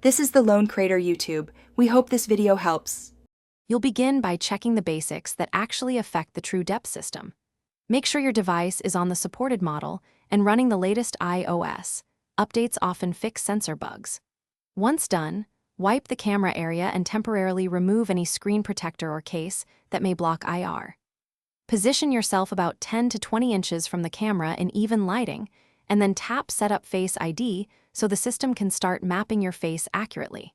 This is the Lone Crater YouTube. We hope this video helps. You'll begin by checking the basics that actually affect the true depth system. Make sure your device is on the supported model and running the latest iOS. Updates often fix sensor bugs. Once done, wipe the camera area and temporarily remove any screen protector or case that may block IR. Position yourself about 10 to 20 inches from the camera in even lighting, and then tap Setup Face ID so the system can start mapping your face accurately.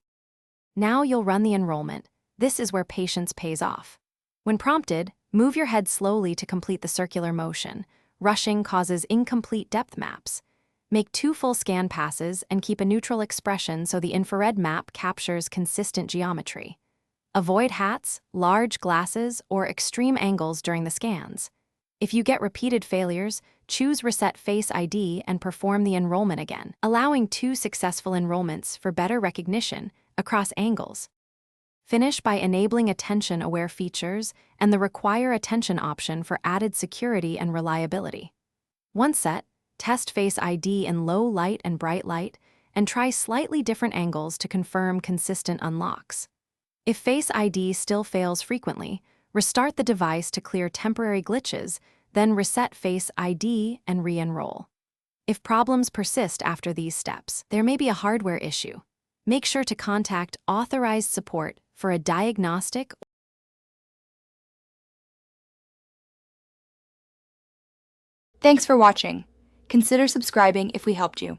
Now you'll run the enrollment. This is where patience pays off. When prompted, move your head slowly to complete the circular motion. Rushing causes incomplete depth maps. Make 2 full scan passes and keep a neutral expression so the infrared map captures consistent geometry. Avoid hats, large glasses, or extreme angles during the scans. If you get repeated failures, choose Reset Face ID and perform the enrollment again, allowing 2 successful enrollments for better recognition across angles. Finish by enabling attention-aware features and the Require Attention option for added security and reliability. Once set, test Face ID in low light and bright light, and try slightly different angles to confirm consistent unlocks. If Face ID still fails frequently, restart the device to clear temporary glitches, then reset Face ID and re-enroll. If problems persist after these steps, there may be a hardware issue. Make sure to contact authorized support for a diagnostic. Thanks for watching. Consider subscribing if we helped you.